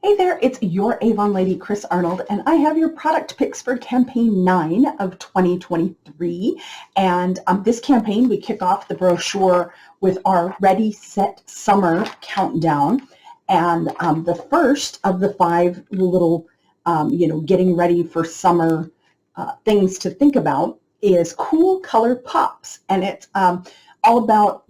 Hey there, it's your Avon lady, Chris Arnold, and I have your product picks for campaign 9 of 2023. And this campaign, we kick off the brochure with our Ready, Set, Summer countdown. And the first of the 5 little, getting ready for summer things to think about is cool color pops. And it's all about,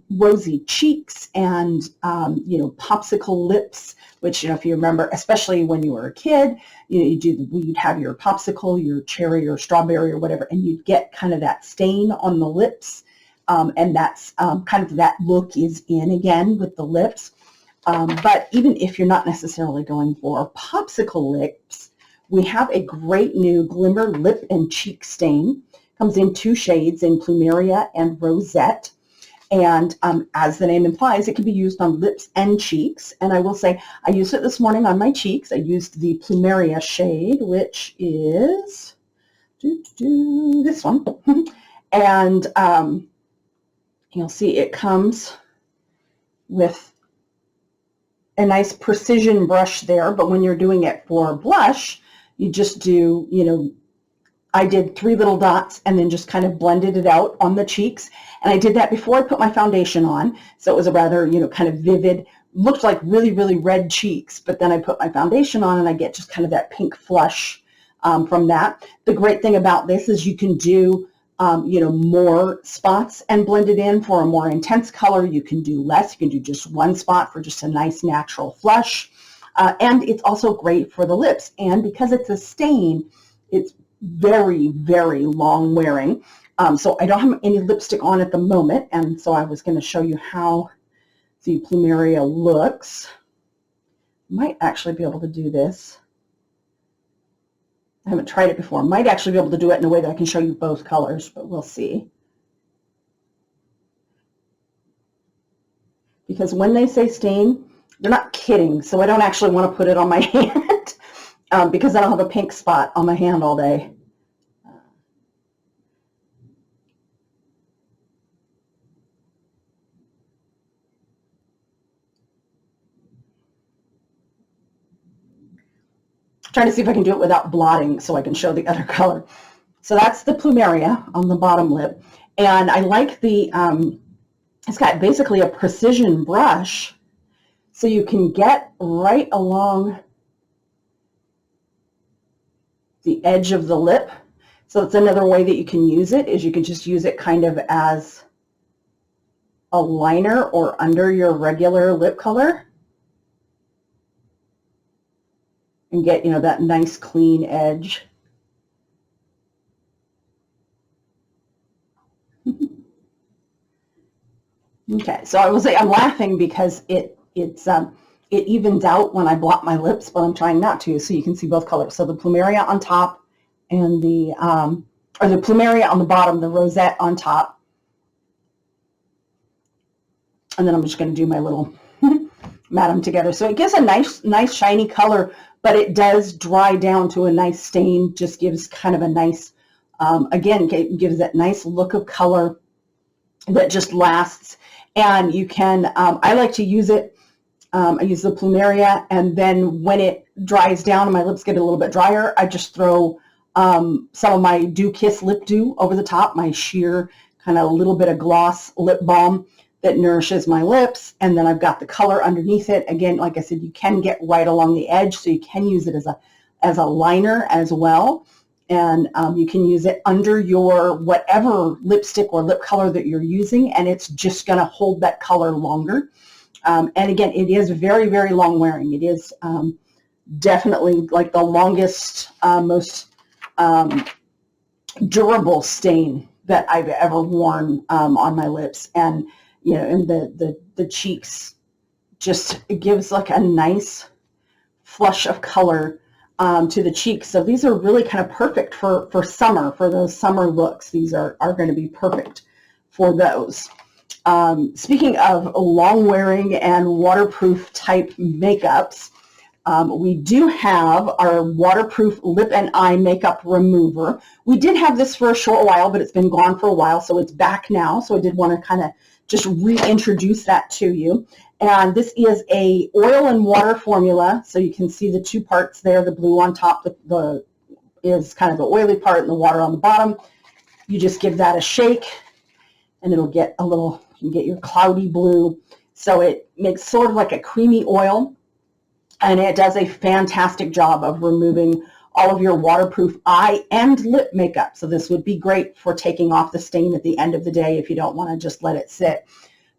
rosy cheeks and, popsicle lips, which, if you remember, especially when you were a kid, you'd have your popsicle, your cherry or strawberry or whatever, and you'd get kind of that stain on the lips. And that's kind of that look is in again with the lips. But even if you're not necessarily going for popsicle lips, we have a great new Glimmer lip and cheek stain. Comes in 2 shades, in Plumeria and Rosette. And as the name implies, it can be used on lips and cheeks. And I will say, I used it this morning on my cheeks. I used the Plumeria shade, which is this one. And you'll see it comes with a nice precision brush there. But when you're doing it for blush, you just do, I did 3 little dots and then just kind of blended it out on the cheeks. And I did that before I put my foundation on. So it was a rather, kind of vivid, looked like really, really red cheeks. But then I put my foundation on and I get just kind of that pink flush from that. The great thing about this is you can do, more spots and blend it in for a more intense color. You can do less. You can do just 1 spot for just a nice natural flush. And it's also great for the lips. And because it's a stain, it's very, very long wearing. So I don't have any lipstick on at the moment, and so I was going to show you how the Plumeria looks. Might actually be able to do this. I haven't tried it before. Might actually be able to do it in a way that I can show you both colors, but we'll see. Because when they say stain, they're not kidding, so I don't actually want to put it on my hand. Because I don't have a pink spot on my hand all day. Trying to see if I can do it without blotting so I can show the other color. So that's the Plumeria on the bottom lip. And I like the, it's got basically a precision brush, so you can get right along the edge of the lip. So it's another way that you can use it, is you can just use it kind of as a liner or under your regular lip color and get, that nice clean edge. Okay, so I will say I'm laughing because it evens out when I blot my lips, but I'm trying not to, so you can see both colors. So the Plumeria on top and the Plumeria on the bottom, the Rosette on top. And then I'm just going to do my little mat them together. So it gives a nice shiny color, but it does dry down to a nice stain. Just gives kind of a nice, again, gives that nice look of color that just lasts. And you can, I like to use it. I use the Plumeria, and then when it dries down and my lips get a little bit drier, I just throw some of my Dew Kiss Lip Dew over the top, my sheer kind of little bit of gloss lip balm that nourishes my lips, and then I've got the color underneath it. Again, like I said, you can get right along the edge, so you can use it as a liner as well. And you can use it under your whatever lipstick or lip color that you're using, and it's just going to hold that color longer. And again, it is very, very long wearing. It is definitely like the longest, most durable stain that I've ever worn on my lips. And, and the cheeks, just, it gives like a nice flush of color to the cheeks. So these are really kind of perfect for summer, for those summer looks. These are going to be perfect for those. Speaking of long wearing and waterproof type makeups, we do have our waterproof lip and eye makeup remover. We did have this for a short while, but it's been gone for a while, so it's back now. So I did want to kind of just reintroduce that to you. And this is a oil and water formula. So you can see the two parts there, the blue on top, the is kind of the oily part and the water on the bottom. You just give that a shake and it'll get a little, you can get your cloudy blue. So it makes sort of like a creamy oil, and it does a fantastic job of removing all of your waterproof eye and lip makeup. So this would be great for taking off the stain at the end of the day if you don't want to just let it sit.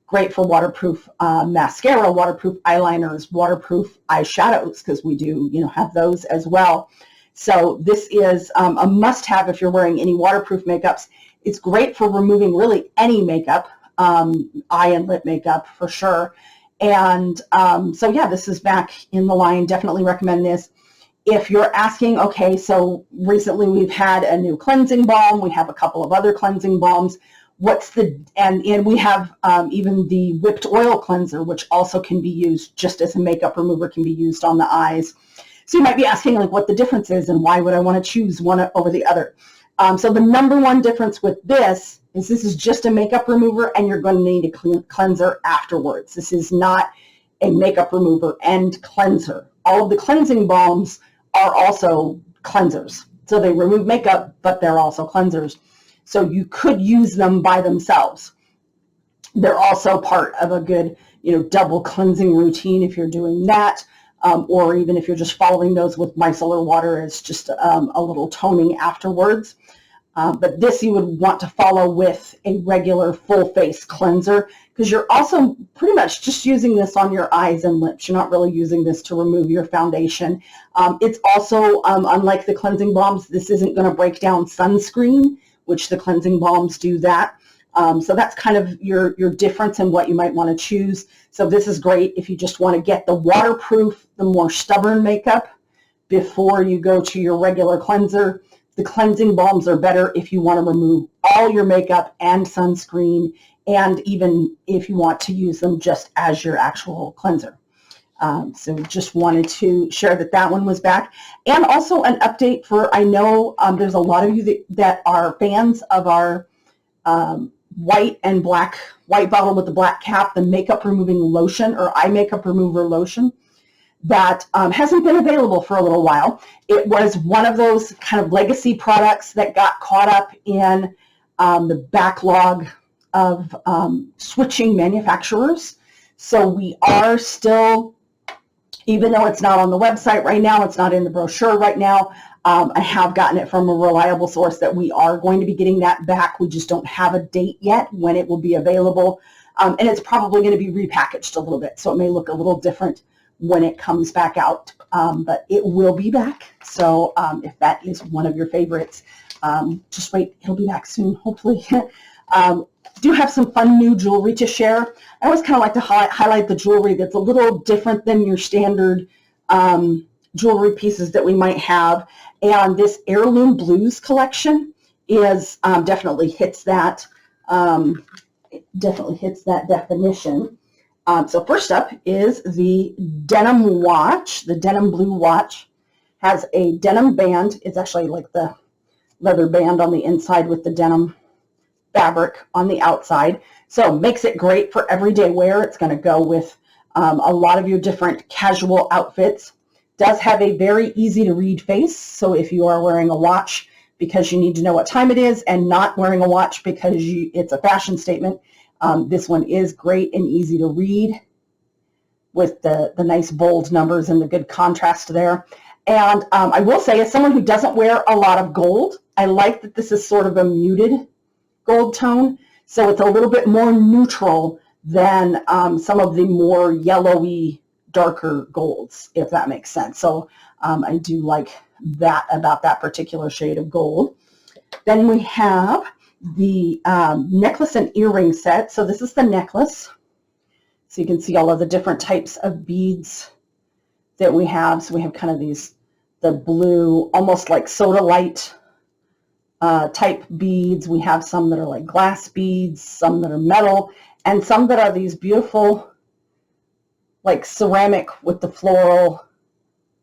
Great for waterproof mascara, waterproof eyeliners, waterproof eyeshadows, because we do, have those as well. So this is a must-have if you're wearing any waterproof makeups. It's great for removing really any makeup, eye and lip makeup for sure. And so yeah, this is back in the line. Definitely recommend this. If you're asking, okay, so recently we've had a new cleansing balm. We have a couple of other cleansing balms. And we have even the whipped oil cleanser, which also can be used just as a makeup remover, can be used on the eyes. So you might be asking like what the difference is and why would I want to choose one over the other. So the number one difference with this is just a makeup remover, and you're going to need a cleanser afterwards. This is not a makeup remover and cleanser. All of the cleansing balms are also cleansers. So they remove makeup, but they're also cleansers. So you could use them by themselves. They're also part of a good, double cleansing routine if you're doing that. Or even if you're just following those with micellar water as just a little toning afterwards. But this you would want to follow with a regular full face cleanser, because you're also pretty much just using this on your eyes and lips. You're not really using this to remove your foundation. It's also, unlike the cleansing balms, this isn't going to break down sunscreen, which the cleansing balms do that. So that's kind of your difference in what you might want to choose. So this is great if you just want to get the waterproof, the more stubborn makeup before you go to your regular cleanser. The cleansing balms are better if you want to remove all your makeup and sunscreen, and even if you want to use them just as your actual cleanser. So just wanted to share that one was back. And also an update for, I know there's a lot of you that are fans of our white bottle with the black cap, the makeup removing lotion or eye makeup remover lotion that hasn't been available for a little while. It was one of those kind of legacy products that got caught up in the backlog of switching manufacturers. So we are still, even though it's not on the website right now, it's not in the brochure right now, I have gotten it from a reliable source that we are going to be getting that back. We just don't have a date yet when it will be available. And it's probably going to be repackaged a little bit, so it may look a little different when it comes back out. But it will be back. So if that is one of your favorites, just wait, it'll be back soon, hopefully. Do have some fun new jewelry to share. I always kind of like to highlight the jewelry that's a little different than your standard jewelry pieces that we might have. And this Heirloom Blues collection is definitely hits that definition. So first up is the denim watch. The denim blue watch has a denim band. It's actually like the leather band on the inside with the denim fabric on the outside. So makes it great for everyday wear. It's going to go with a lot of your different casual outfits. Does have a very easy to read face. So if you are wearing a watch because you need to know what time it is and not wearing a watch because it's a fashion statement, this one is great and easy to read with the nice bold numbers and the good contrast there. And I will say, as someone who doesn't wear a lot of gold, I like that this is sort of a muted gold tone. So it's a little bit more neutral than some of the more yellowy, darker golds, if that makes sense. So I do like that about that particular shade of gold. Then we have the necklace and earring set. So this is the necklace. So you can see all of the different types of beads that we have. So we have kind of the blue, almost like soda light type beads. We have some that are like glass beads, some that are metal, and some that are these beautiful like ceramic with the floral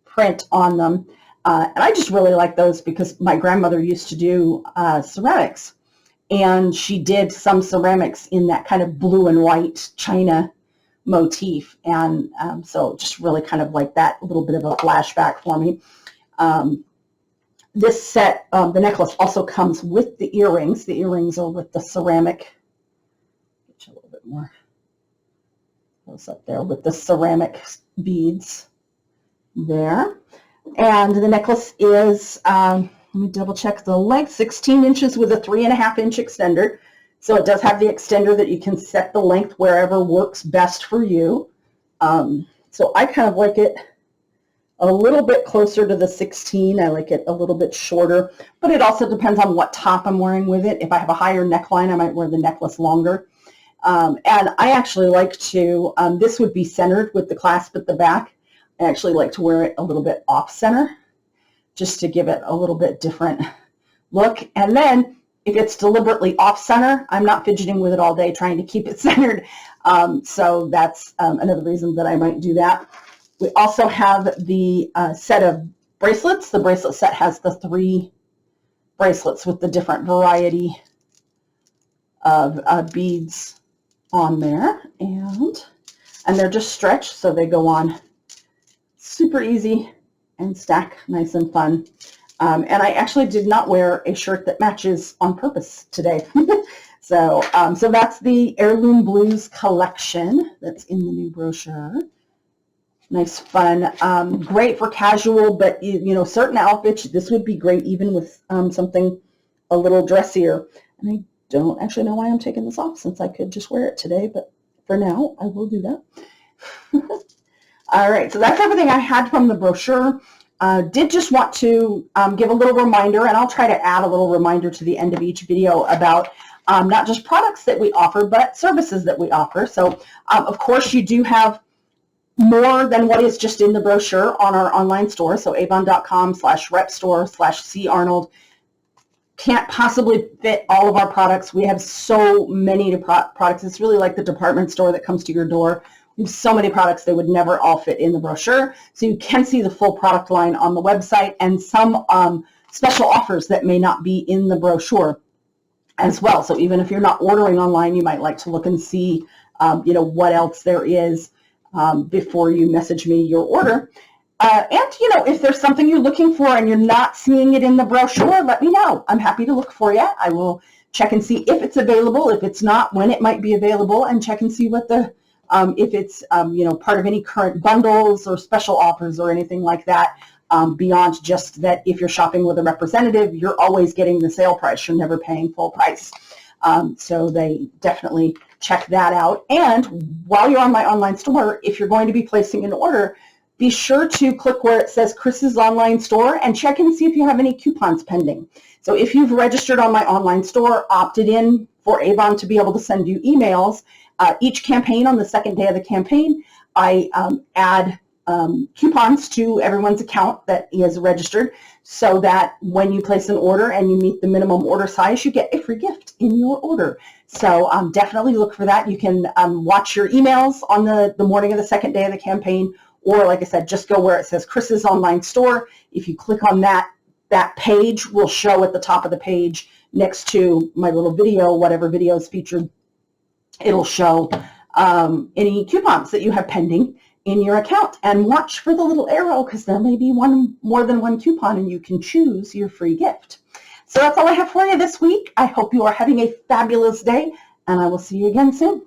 print on them. And I just really like those because my grandmother used to do ceramics, and she did some ceramics in that kind of blue and white china motif. And so just really kind of like that, a little bit of a flashback for me. This set, the necklace also comes with the earrings. The earrings are with the ceramic, get you a little bit more close up there, with the ceramic beads there. And the necklace is, let me double check the length, 16 inches with a 3.5 inch extender. So it does have the extender that you can set the length wherever works best for you. So I kind of like it a little bit closer to the 16. I like it a little bit shorter, but it also depends on what top I'm wearing with it. If I have a higher neckline, I might wear the necklace longer. And I actually like to, this would be centered with the clasp at the back. I actually like to wear it a little bit off center, just to give it a little bit different look. And then if it's deliberately off center, I'm not fidgeting with it all day trying to keep it centered. So that's another reason that I might do that. We also have the set of bracelets. The bracelet set has the 3 bracelets with the different variety of beads on there. And they're just stretched, so they go on super easy and stack nice and fun. And I actually did not wear a shirt that matches on purpose today. So that's the Heirloom Blues collection that's in the new brochure. Nice, fun, great for casual, but you know, certain outfits, this would be great even with something a little dressier. And I don't actually know why I'm taking this off, since I could just wear it today, but for now I will do that. All right, so that's everything I had from the brochure. Did just want to give a little reminder, and I'll try to add a little reminder to the end of each video about not just products that we offer, but services that we offer. So of course you do have more than what is just in the brochure on our online store. So avon.com/repstore/carnold. Can't possibly fit all of our products. We have so many products. It's really like the department store that comes to your door. We have so many products, they would never all fit in the brochure. So you can see the full product line on the website, and some special offers that may not be in the brochure as well. So even if you're not ordering online, you might like to look and see you know, what else there is before you message me your order. And you know, if there's something you're looking for and you're not seeing it in the brochure, let me know. I'm happy to look for you. I will check and see if it's available, if it's not, when it might be available, and check and see what the if it's you know, part of any current bundles or special offers or anything like that, beyond just that if you're shopping with a representative, you're always getting the sale price. You're never paying full price. So they definitely check that out. And while you're on my online store, if you're going to be placing an order, be sure to click where it says Chris's online store and check and see if you have any coupons pending. So if you've registered on my online store, opted in for Avon to be able to send you emails, each campaign, on the second day of the campaign, I add coupons to everyone's account that is registered, so that when you place an order and you meet the minimum order size, you get a free gift in your order. So definitely look for that. You can watch your emails on the morning of the second day of the campaign, or like I said, just go where it says Chris's online store. If you click on that, that page will show at the top of the page next to my little video, whatever video is featured. It'll show any coupons that you have pending in your account, and watch for the little arrow, because there may be more than one coupon and you can choose your free gift. So that's all I have for you this week. I hope you are having a fabulous day, and I will see you again soon.